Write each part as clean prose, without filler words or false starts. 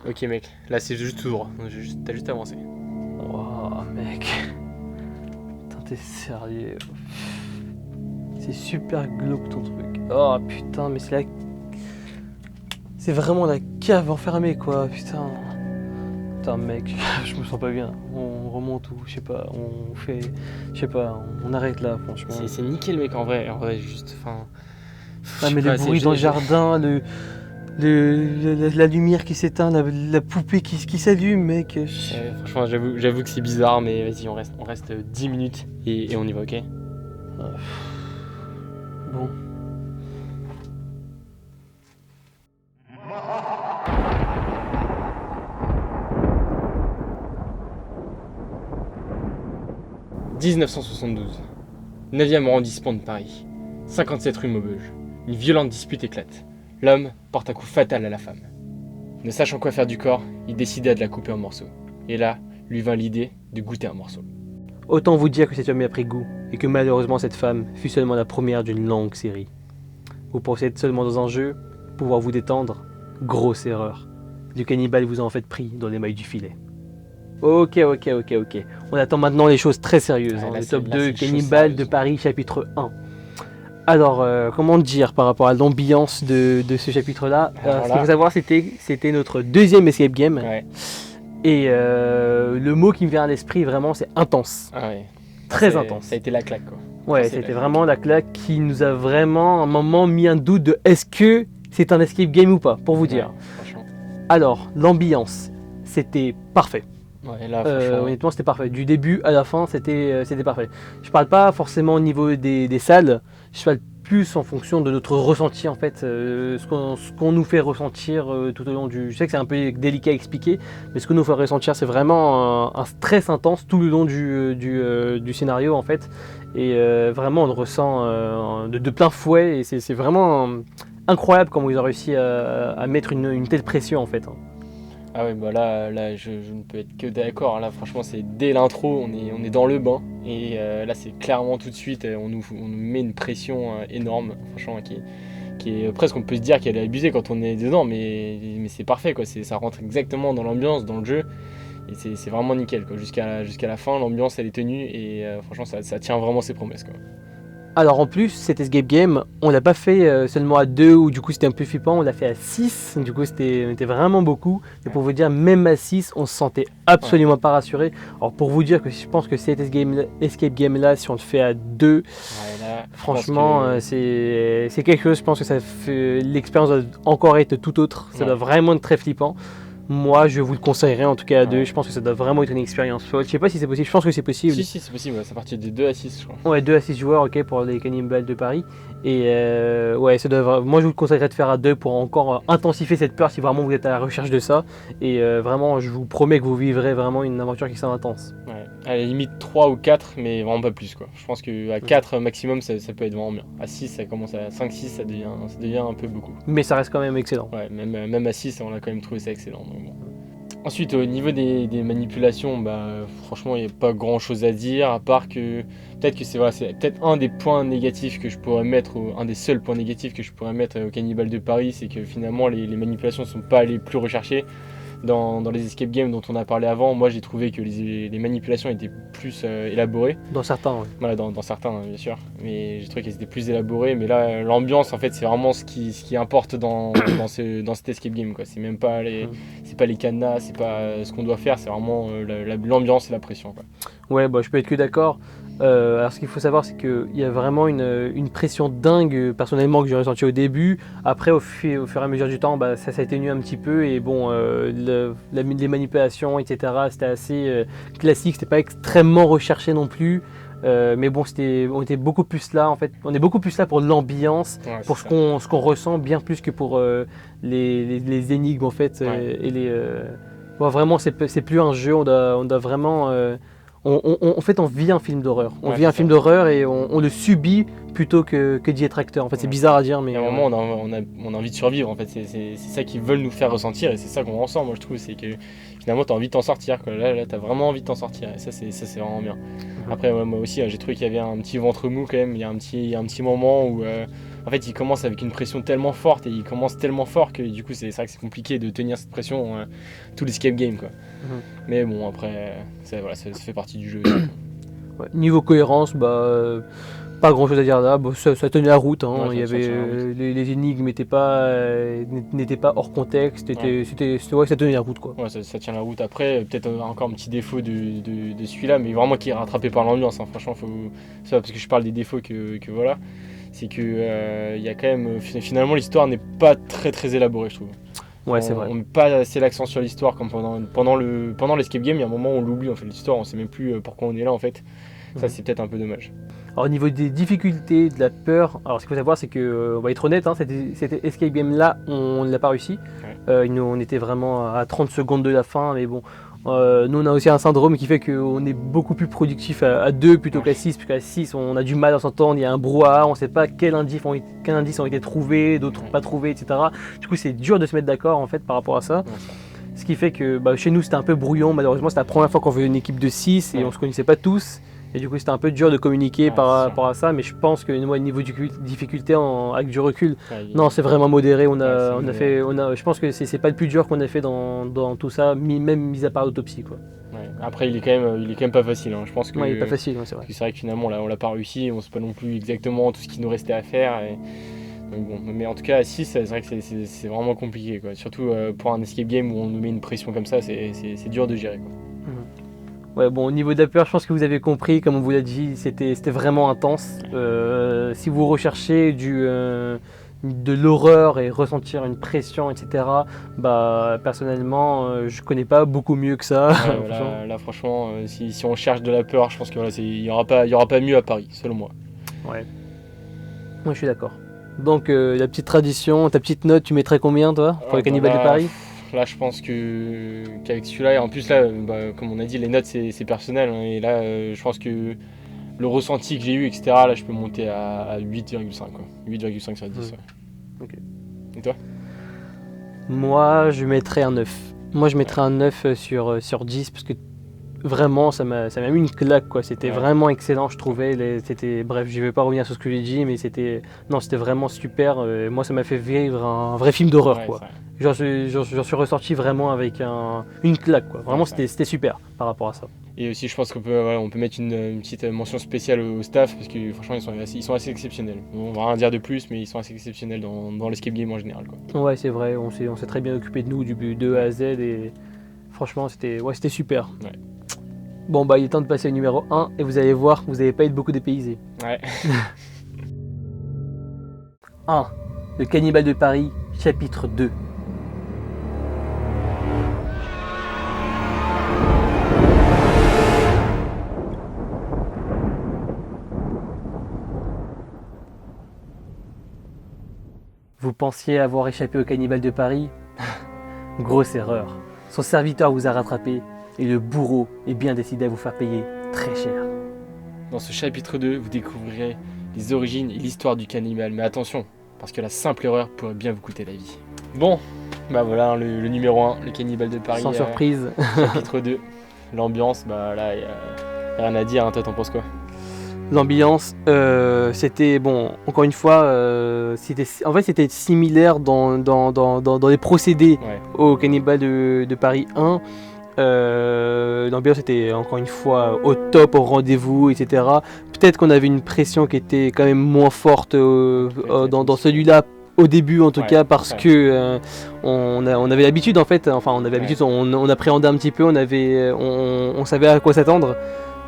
Ok mec, là c'est juste tout droit, t'as juste avancé. Oh mec. Putain, t'es sérieux? C'est super glauque ton truc. Oh putain, mais c'est la... C'est vraiment la cave enfermée quoi, putain. Putain mec, je me sens pas bien. On remonte ou je sais pas, on fait... Je sais pas, on arrête là franchement. C'est nickel mec en vrai juste, enfin... Ah mais le bruit dans le jardin, la lumière qui s'éteint, la poupée qui s'allume mec. Franchement j'avoue que c'est bizarre mais vas-y on reste 10 minutes et on y va, ok? Bon. « 1972. 9e arrondissement de Paris. 57 rue Maubeuge. Une violente dispute éclate. L'homme porte un coup fatal à la femme. Ne sachant quoi faire du corps, il décida de la couper en morceaux. Et là, lui vint l'idée de goûter un morceau. Autant vous dire que cet homme y a pris goût, et que malheureusement cette femme fut seulement la première d'une longue série. Vous pensez être seulement dans un jeu, pouvoir vous détendre, grosse erreur. Du cannibale vous a en fait pris dans les mailles du filet. Ok. On attend maintenant les choses très sérieuses. Ouais, là, le c'est- top là, 2, c'est chaud, Cannibale de sérieux. Paris, chapitre 1. Alors, comment dire par rapport à l'ambiance de ce chapitre-là? Alors Ce là- qu'il faut savoir, c'était notre deuxième escape game. Ouais, Et le mot qui me vient à l'esprit, vraiment, c'est intense. ah ouais. Très C'est- intense. Ça a été la claque quoi. Ouais, C'est c'était la vraiment la claque qui nous a vraiment, à un moment, mis un doute de est-ce que c'est un escape game ou pas, pour vous dire. Ouais, franchement. Alors, l'ambiance, c'était parfait. Ouais, là franchement. Honnêtement, c'était parfait. Du début à la fin, c'était parfait. Je parle pas forcément au niveau des salles, je parle plus en fonction de notre ressenti, en fait, ce qu'on nous fait ressentir tout au long du... Je sais que c'est un peu délicat à expliquer, mais ce qu'on nous fait ressentir, c'est vraiment un stress intense tout le long du scénario, en fait. Et vraiment, on le ressent de plein fouet, et c'est vraiment incroyable comment ils ont réussi à mettre une telle pression, en fait. Ah ouais, bah là je ne peux être que d'accord. Là, franchement, c'est dès l'intro, on est dans le bain. Et là, c'est clairement tout de suite, on nous met une pression énorme, franchement, qui est presque, on peut se dire qu'elle est abusée quand on est dedans, mais c'est parfait, quoi. Ça rentre exactement dans l'ambiance, dans le jeu. Et c'est vraiment nickel, quoi. Jusqu'à la fin, l'ambiance, elle est tenue. Et franchement, ça tient vraiment ses promesses, quoi. Alors en plus, cet escape game, on l'a pas fait seulement à 2 où du coup c'était un peu flippant, on l'a fait à 6, du coup c'était vraiment beaucoup. Et pour vous dire, même à 6, on se sentait absolument pas rassuré. Alors pour vous dire que je pense que cet escape game là, si on le fait à 2, Ouais, là, je pense franchement que- c'est quelque chose, je pense que ça fait l'expérience doit encore être tout autre, ça doit vraiment être très flippant. Moi, je vous le conseillerais en tout cas à 2, je pense que ça doit vraiment être une expérience folle. Je sais pas si c'est possible, je pense que c'est possible. Si, c'est possible, ouais, c'est à partir de 2 à 6, je crois. Ouais, 2 à 6 joueurs, ok, pour les Cannibales de Paris. Et ouais, moi je vous conseillerais de faire à 2 pour encore intensifier cette peur si vraiment vous êtes à la recherche de ça. Et vraiment, je vous promets que vous vivrez vraiment une aventure qui sera intense. Ouais, à la limite 3 ou 4, mais vraiment pas plus, quoi. Je pense qu'à 4 maximum, ça peut être vraiment bien. À 6, ça commence à 5-6, ça devient un peu beaucoup. Mais ça reste quand même excellent. Ouais, même à 6, on a quand même trouvé ça excellent. Donc bon. Ensuite, au niveau des manipulations, bah, franchement, il n'y a pas grand chose à dire, à part que peut-être que c'est peut-être un des points négatifs que je pourrais mettre, un des seuls points négatifs que je pourrais mettre au Cannibale de Paris, c'est que finalement les manipulations ne sont pas les plus recherchées. Dans les escape games dont on a parlé avant, moi j'ai trouvé que les manipulations étaient plus élaborées. Dans certains, ouais. Voilà, dans certains, bien sûr. Mais j'ai trouvé qu'elles étaient plus élaborées. Mais là, l'ambiance, en fait, c'est vraiment ce qui importe dans cet escape game, quoi. C'est même pas c'est pas les cadenas, c'est pas ce qu'on doit faire, c'est vraiment l'ambiance et la pression, quoi. Ouais, bah, je peux être que d'accord. Alors ce qu'il faut savoir, c'est qu'il y a vraiment une pression dingue personnellement que j'ai ressenti au début. Après, au fur et à mesure du temps, bah, ça s'est atténué un petit peu. Et bon, les manipulations, etc., c'était assez classique, c'était pas extrêmement recherché non plus. Mais bon, on était beaucoup plus là en fait. On est beaucoup plus là pour l'ambiance, Ouais, pour c'est ce qu'on ressent, bien plus que pour les énigmes en fait. Et bon, vraiment, c'est plus un jeu. On doit vraiment. En fait, on vit un film d'horreur. On Ouais, vit un c'est film ça. d'horreur et on le subit plutôt que d'y être acteur. En fait, c'est Ouais. bizarre à dire, mais Et à un moment, on a envie de survivre, en fait. C'est ça qu'ils veulent nous faire ressentir et c'est ça qu'on ressent, moi, je trouve. C'est que finalement, t'as envie de t'en sortir, quoi. Là, t'as vraiment envie de t'en sortir et ça, c'est vraiment bien. Après, moi aussi, j'ai trouvé qu'il y avait un petit ventre mou quand même. Il y a un petit moment où en fait, il commence avec une pression tellement forte et il commence tellement fort que du coup, c'est vrai que c'est compliqué de tenir cette pression tout l'escape game, quoi. Mais bon, après, voilà, ça fait partie du jeu. Ouais. Niveau cohérence, pas grand chose à dire là, ça tenait la route, hein. Ouais, Il y ça avait, tient la route. les énigmes n'étaient pas hors contexte, ça tenait la route quoi. Ouais, ça tient la route. Après, peut-être encore un petit défaut de celui-là, mais vraiment qui est rattrapé par l'ambiance, hein. Franchement, c'est pas parce que je parle des défauts que voilà. C'est que il y a quand même, finalement, l'histoire n'est pas très très élaborée, je trouve. Ouais, c'est vrai. On met pas assez l'accent sur l'histoire comme pendant l'escape game. Il y a un moment où on l'oublie, en fait, l'histoire, on sait même plus pourquoi on est là, en fait. Ça, c'est peut-être un peu dommage. Alors au niveau des difficultés, de la peur, alors ce qu'il faut savoir c'est que, on va être honnête, hein, cet escape game là, on ne l'a pas réussi. On était vraiment à 30 secondes de la fin, mais bon, nous on a aussi un syndrome qui fait qu'on est beaucoup plus productif à 2 plutôt qu'à 6, parce qu'à 6 on a du mal à s'entendre, il y a un brouhaha, on ne sait pas quels indices ont été trouvés, d'autres pas trouvés, etc. Du coup c'est dur de se mettre d'accord en fait par rapport à ça. Ce qui fait que chez nous c'était un peu brouillon, malheureusement c'était la première fois qu'on faisait une équipe de 6 et on se connaissait pas tous. Et du coup, c'était un peu dur de communiquer par rapport à ça, mais je pense que moi, niveau de difficulté, avec du recul, non, c'est vraiment modéré. Je pense que c'est pas le plus dur qu'on a fait dans tout ça, même mis à part l'autopsie, quoi. Ouais. Après, il est quand même pas facile, hein. Je pense que il est pas facile, c'est vrai. c'est vrai que finalement, on l'a pas réussi, on sait pas non plus exactement tout ce qui nous restait à faire. Donc bon, mais en tout cas, à 6, c'est vrai que c'est vraiment compliqué, quoi. Surtout pour un escape game où on nous met une pression comme ça, c'est dur de gérer, quoi. Ouais, bon, au niveau de la peur, je pense que vous avez compris, comme on vous l'a dit, c'était vraiment intense. Si vous recherchez de l'horreur et ressentir une pression, etc., personnellement, je connais pas beaucoup mieux que ça. Ouais, là, franchement, si on cherche de la peur, je pense que voilà, il y aura pas mieux à Paris, selon moi. Ouais. Moi, je suis d'accord. Donc, la petite tradition, ta petite note, tu mettrais combien, toi, pour les Cannibales de Paris ? Là, je pense qu'avec celui-là, et en plus, là, comme on a dit, les notes, c'est personnel, hein, et là, je pense que le ressenti que j'ai eu, etc., là, je peux monter à 8,5, quoi. 8,5 sur 10, ouais. Ok. Et toi ? Moi, je mettrais un 9. Moi, je mettrais un 9 sur 10, parce que vraiment, ça m'a mis une claque, quoi. C'était vraiment excellent, je trouvais. Bref, je vais pas revenir sur ce que j'ai dit, mais c'était vraiment super. Moi, ça m'a fait vivre un vrai film d'horreur, quoi. J'en suis ressorti vraiment avec une claque, quoi. Vraiment, c'était super par rapport à ça. Et aussi, je pense qu'on peut mettre une petite mention spéciale au staff, parce que franchement, ils sont assez exceptionnels. On va rien dire de plus, mais ils sont assez exceptionnels dans l'escape game en général, quoi. Ouais, c'est vrai, on s'est très bien occupé de nous de A à Z, et franchement, c'était super. Ouais. Bon, il est temps de passer au numéro 1, et vous allez voir, vous n'allez pas être beaucoup dépaysés. Ouais. 1. Le Cannibale de Paris, chapitre 2. Vous pensiez avoir échappé au Cannibale de Paris ? Grosse erreur. Son serviteur vous a rattrapé et le bourreau est bien décidé à vous faire payer très cher. Dans ce chapitre 2, vous découvrirez les origines et l'histoire du cannibale. Mais attention, parce que la simple erreur pourrait bien vous coûter la vie. Bon, voilà le numéro 1, le Cannibale de Paris. Sans surprise. Chapitre 2. L'ambiance, là, y a rien à dire, hein. Toi, t'en penses quoi ? L'ambiance, c'était, encore une fois, c'était similaire dans les procédés au Cannibale de Paris 1. L'ambiance était encore une fois au top, au rendez-vous, etc. Peut-être qu'on avait une pression qui était quand même moins forte dans celui-là, au début en tout cas, parce que on avait l'habitude en fait, on appréhendait un petit peu, on savait à quoi s'attendre.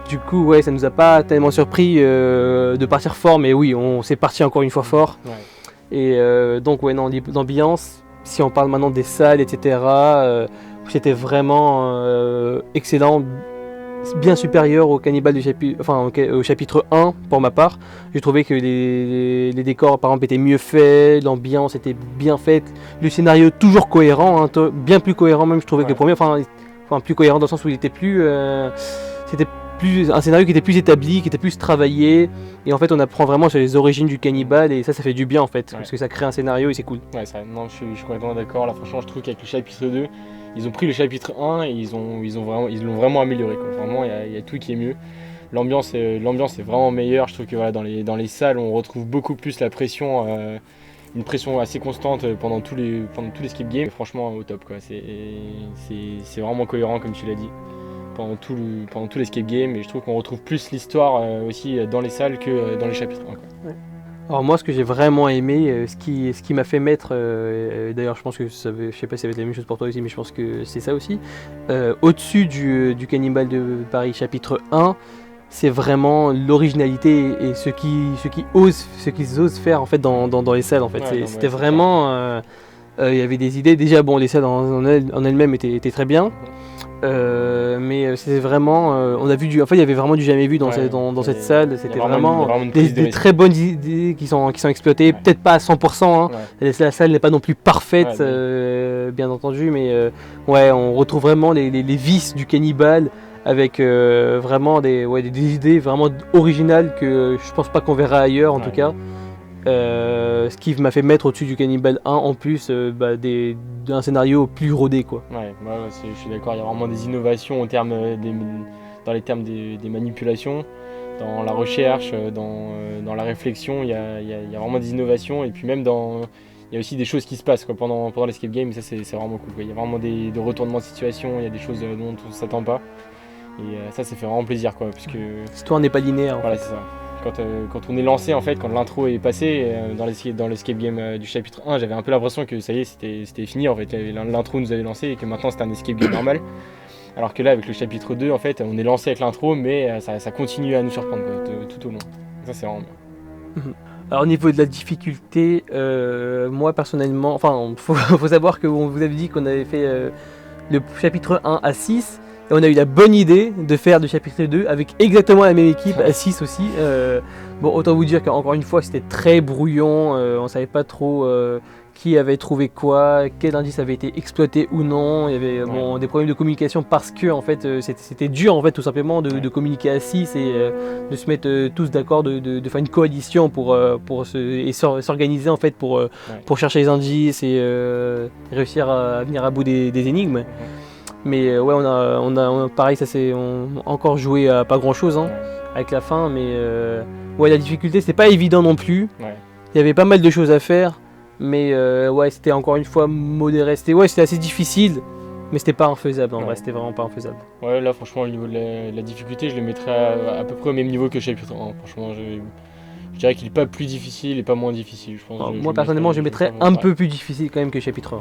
Du coup, ça nous a pas tellement surpris de partir fort, mais oui, on s'est parti encore une fois fort. Et donc, l'ambiance, si on parle maintenant des salles, etc., c'était vraiment excellent, bien supérieur au Cannibale au chapitre 1 pour ma part. J'ai trouvé que les décors par exemple étaient mieux faits, l'ambiance était bien faite, le scénario toujours cohérent, bien plus cohérent même je trouvais que le premier, enfin plus cohérent dans le sens où il était c'était un scénario qui était plus établi, qui était plus travaillé, et en fait on apprend vraiment sur les origines du cannibale, et ça fait du bien en fait, parce que ça crée un scénario et c'est cool. Ouais, je suis complètement d'accord. Là franchement je trouve qu'avec le chapitre 2, ils ont pris le chapitre 1 et ils l'ont vraiment amélioré, quoi. Vraiment il y a tout qui est mieux. l'ambiance est vraiment meilleure. Je trouve que voilà, dans les salles, on retrouve beaucoup plus la pression, une pression assez constante pendant tout l'escape game. Et franchement, au top, quoi. C'est vraiment cohérent, comme tu l'as dit, pendant tout l'escape game. Et je trouve qu'on retrouve plus l'histoire aussi dans les salles que dans les chapitres 1, quoi. Ouais. Alors moi, ce que j'ai vraiment aimé, ce qui m'a fait mettre, d'ailleurs je pense que je sais pas si ça va être la même chose pour toi aussi, mais je pense que c'est ça aussi, au-dessus du Cannibal de Paris chapitre 1, c'est vraiment l'originalité et ce qu'ils osent faire en fait dans les salles en fait. Ouais, C'était c'est vraiment, il y avait des idées. Déjà bon, les salles en elles-mêmes étaient très bien. Mais c'était vraiment, on a vu en fait il y avait vraiment du jamais vu dans cette salle. C'était vraiment des très bonnes idées qui sont exploitées, peut-être pas à 100%, hein. La salle n'est pas non plus parfaite, bien entendu, mais ouais, on retrouve vraiment les vices du cannibale avec vraiment des idées vraiment originales que je pense pas qu'on verra ailleurs en tout cas. Ce qui m'a fait mettre au-dessus du Cannibal 1 en plus d'un scénario plus rodé, quoi. Je suis d'accord, il y a vraiment des innovations dans les termes des manipulations, dans la recherche, dans la réflexion, il y a vraiment des innovations, et puis même il y a aussi des choses qui se passent, quoi, pendant l'escape game, et ça c'est vraiment cool, quoi. Il y a vraiment des retournements de situation, il y a des choses dont on ne s'attend pas, et ça fait vraiment plaisir, quoi, puisque l'histoire n'est pas linéaire. Voilà, c'est ça. Quand on est lancé, en fait, quand l'intro est passée dans l'escape game du chapitre 1, j'avais un peu l'impression que ça y est, c'était fini, en fait. L'intro nous avait lancé et que maintenant c'était un escape game normal. Alors que là, avec le chapitre 2, en fait, on est lancé avec l'intro, mais ça continue à nous surprendre, quoi, tout au long. Ça, c'est vraiment bien. Alors au niveau de la difficulté, moi personnellement, enfin, faut savoir que vous avez dit qu'on avait fait le chapitre 1 à 6. Et on a eu la bonne idée de faire le chapitre 2 avec exactement la même équipe à 6 aussi. Bon, autant vous dire qu'encore une fois, c'était très brouillon. On savait pas trop qui avait trouvé quoi, quel indice avait été exploité ou non. Il y avait des problèmes de communication parce que en fait, c'était dur en fait tout simplement de communiquer à 6 et de se mettre tous d'accord de faire une coalition pour s'organiser en fait pour chercher les indices et réussir à venir à bout des énigmes. Mais ouais, on a pareil, ça c'est encore joué à pas grand chose avec la fin, mais ouais, la difficulté c'était pas évident non plus. Il y avait pas mal de choses à faire, mais ouais, c'était encore une fois modéré. C'était assez difficile, mais c'était pas infaisable en vrai, c'était vraiment pas infaisable. Ouais, là franchement, au niveau de la difficulté, je le mettrais à peu près au même niveau que chapitre 1. Franchement, je dirais qu'il est pas plus difficile et pas moins difficile. Je pense. Alors, moi personnellement, je mettrais un peu plus difficile quand même que chapitre 1.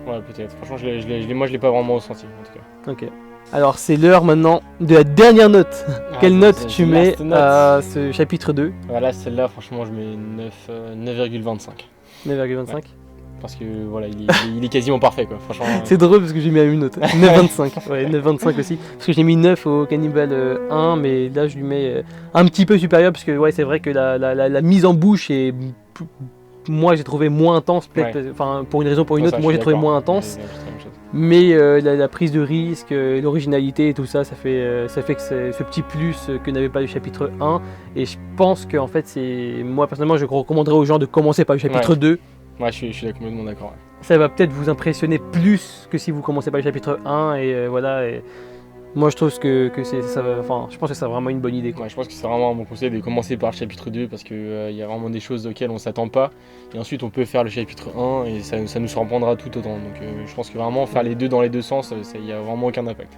Ouais, peut-être. Franchement, moi, je l'ai pas vraiment ressenti, en tout cas. Ok. Alors, c'est l'heure maintenant de la dernière note. Quelle note tu mets à ce chapitre 2 ? Voilà, celle-là, franchement, je mets 9,25. 9,25 ? Parce que, voilà, il est quasiment parfait, quoi. Franchement. C'est drôle parce que j'ai mis à une note. 9,25. Ouais, 9,25 aussi. Parce que j'ai mis 9 au Cannibal 1, mais là, je lui mets un petit peu supérieur, parce que, ouais, c'est vrai que la mise en bouche est... Moi j'ai trouvé moins intense, peut-être, enfin pour une raison ou pour une autre, moi j'ai trouvé moins intense. Mais la prise de risque, l'originalité et tout ça, ça fait que c'est ce petit plus que n'avait pas le chapitre 1. Et je pense que en fait, moi personnellement, je recommanderais aux gens de commencer par le chapitre 2. Ouais, je suis complètement d'accord. Ouais. Ça va peut-être vous impressionner plus que si vous commencez par le chapitre 1. Et voilà. Et moi je trouve que je pense que c'est vraiment une bonne idée, quoi. Ouais, je pense que c'est vraiment un bon conseil de commencer par le chapitre 2 parce qu'il y a vraiment des choses auxquelles on s'attend pas. Et ensuite on peut faire le chapitre 1 et ça nous surprendra tout autant. Donc je pense que vraiment faire les deux dans les deux sens, il n'y a vraiment aucun impact.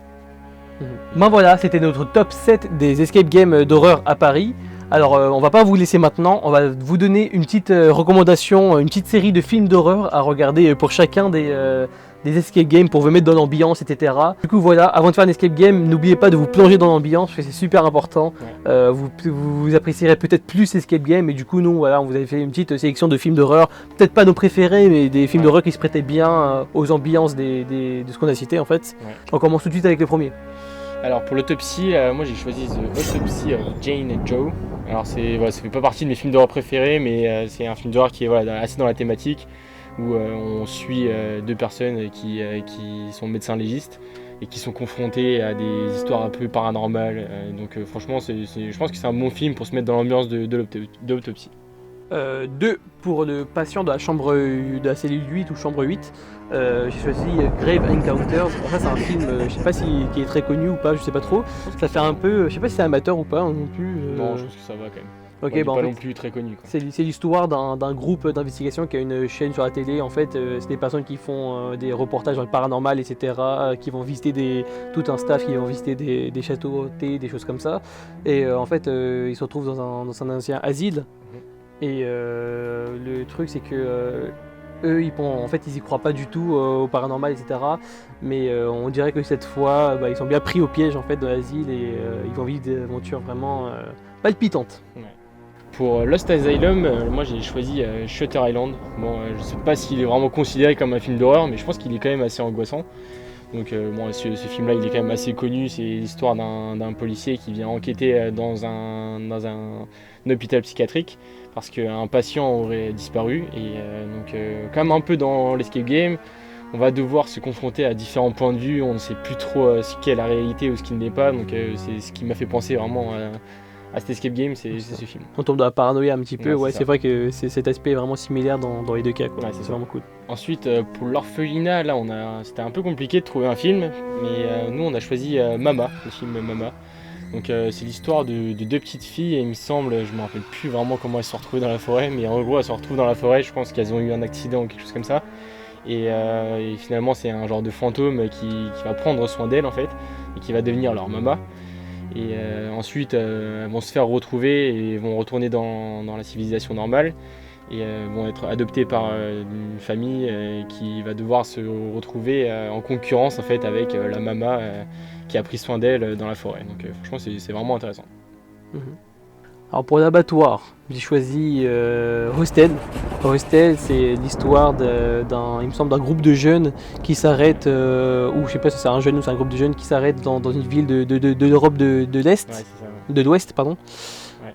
Ben voilà, c'était notre top 7 des escape games d'horreur à Paris. Alors on va pas vous laisser maintenant, on va vous donner une petite recommandation, une petite série de films d'horreur à regarder pour chacun des escape games pour vous mettre dans l'ambiance, etc. Du coup voilà, avant de faire un escape game, n'oubliez pas de vous plonger dans l'ambiance, parce que c'est super important. Vous apprécierez peut-être plus escape game, et du coup nous voilà, on vous avait fait une petite sélection de films d'horreur, peut-être pas nos préférés, mais des films d'horreur qui se prêtaient bien aux ambiances de ce qu'on a cité en fait. On commence tout de suite avec le premier. Alors pour l'autopsie, moi j'ai choisi The Autopsy of Jane and Joe. Alors ça fait pas partie de mes films d'horreur préférés, mais c'est un film d'horreur qui est assez dans la thématique, où on suit deux personnes qui sont médecins légistes et qui sont confrontées à des histoires un peu paranormales. Donc franchement, je pense que c'est un bon film pour se mettre dans l'ambiance de l'autopsie. 2 pour le patient de la cellule 8 ou chambre 8. J'ai choisi Grave Encounters. Alors ça c'est un film, je sais pas qui est très connu ou pas, je sais pas trop. Ça fait un peu, je sais pas si c'est amateur ou pas non plus. Non, je pense que ça va quand même. Ok, Il est bah en pas fait, non plus très connu, quoi. c'est l'histoire d'un groupe d'investigation qui a une chaîne sur la télé. En fait, c'est des personnes qui font des reportages dans le paranormal, etc. Qui vont visiter tout un staff qui vont visiter des châteaux hantés, des choses comme ça. Et en fait, ils se retrouvent dans un ancien asile. Et le truc, c'est que eux, en fait, ils y croient pas du tout au paranormal, etc. Mais on dirait que cette fois, ils sont bien pris au piège en fait de l'asile et ils vont vivre des aventures vraiment palpitantes. Ouais. Pour Lost Asylum, moi j'ai choisi Shutter Island. Bon, je sais pas s'il est vraiment considéré comme un film d'horreur, mais je pense qu'il est quand même assez angoissant. Donc bon, ce film-là, il est quand même assez connu. C'est l'histoire d'un policier qui vient enquêter dans un hôpital psychiatrique parce qu'un patient aurait disparu. Et donc, comme un peu dans l'Escape Game, on va devoir se confronter à différents points de vue. On ne sait plus trop ce qu'est la réalité ou ce qui ne l'est pas. Donc, c'est ce qui m'a fait penser vraiment à cet Escape Game, c'est ce film. On tombe dans la paranoïa un petit peu. Ouais, c'est c'est vrai que cet aspect est vraiment similaire dans les deux cas, quoi. Ouais, c'est ça. vraiment cool. Ensuite, pour l'orphelinat, là, c'était un peu compliqué de trouver un film, mais nous, on a choisi Mama, le film Mama. Donc, c'est l'histoire de 2 petites filles, et il me semble, je me rappelle plus vraiment comment elles se sont retrouvées dans la forêt, mais en gros, elles se retrouvent dans la forêt, je pense qu'elles ont eu un accident ou quelque chose comme ça. Et finalement, c'est un genre de fantôme qui va prendre soin d'elles, en fait, et qui va devenir leur Mama. Et ensuite, elles vont se faire retrouver et vont retourner dans la civilisation normale. Et vont être adoptées par une famille qui va devoir se retrouver en concurrence en fait avec la Mama qui a pris soin d'elle dans la forêt. Donc franchement c'est vraiment intéressant. Alors pour l'abattoir, j'ai choisi Hostel. Hostel, c'est l'histoire il me semble, d'un groupe de jeunes qui s'arrêtent, ou je sais pas si c'est un jeune ou c'est un groupe de jeunes qui s'arrêtent dans une ville de l'Europe de l'Est, Ouais, c'est ça, ouais. de l'Ouest, pardon.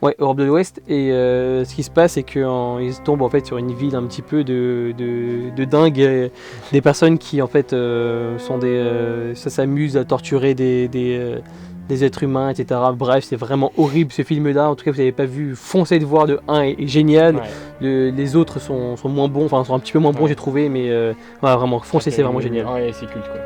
Ouais, Europe de l'Ouest. Et ce qui se passe, c'est qu'ils tombent en fait sur une ville un petit peu de dingue, des personnes qui en fait ça s'amuse à torturer des êtres humains, etc. Bref, c'est vraiment horrible ce film-là. En tout cas, vous n'avez pas vu, foncez de voir. Le 1 est génial. Ouais. Les autres sont moins bons, enfin sont un petit peu moins bons, j'ai trouvé, mais voilà, vraiment, foncez, c'est vraiment génial. Ouais, c'est culte quoi.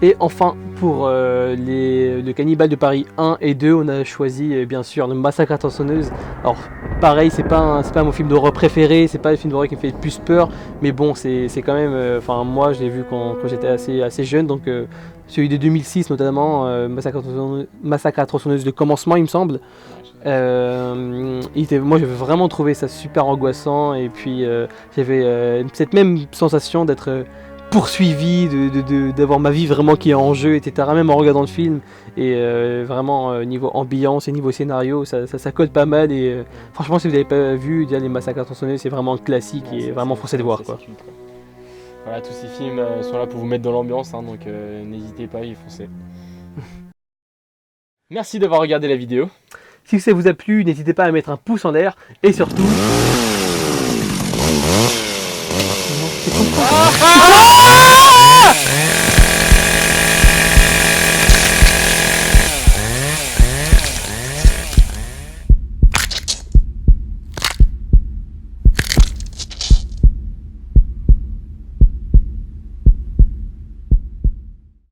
Et enfin, pour le Cannibale de Paris 1 et 2, on a choisi bien sûr le Massacre à la tronçonneuse. Alors pareil, c'est pas mon film d'horreur préféré, c'est pas le film d'horreur qui me fait le plus peur, mais bon, c'est quand même, moi je l'ai vu quand j'étais assez jeune, donc celui de 2006 notamment, Massacre à la tronçonneuse de commencement il me semble. Moi j'avais vraiment trouvé ça super angoissant, et puis j'avais cette même sensation d'être poursuivi, d'avoir ma vie vraiment qui est en jeu, etc. Même en regardant le film. Et vraiment, niveau ambiance et niveau scénario, ça colle pas mal. Et franchement, si vous n'avez pas vu les Massacres à la tronçonneuse, c'est vraiment un classique et vraiment foncé de voir, quoi. Culte, quoi. Voilà, tous ces films sont là pour vous mettre dans l'ambiance, hein, donc n'hésitez pas, y foncez. Merci d'avoir regardé la vidéo. Si ça vous a plu, n'hésitez pas à mettre un pouce en l'air et surtout...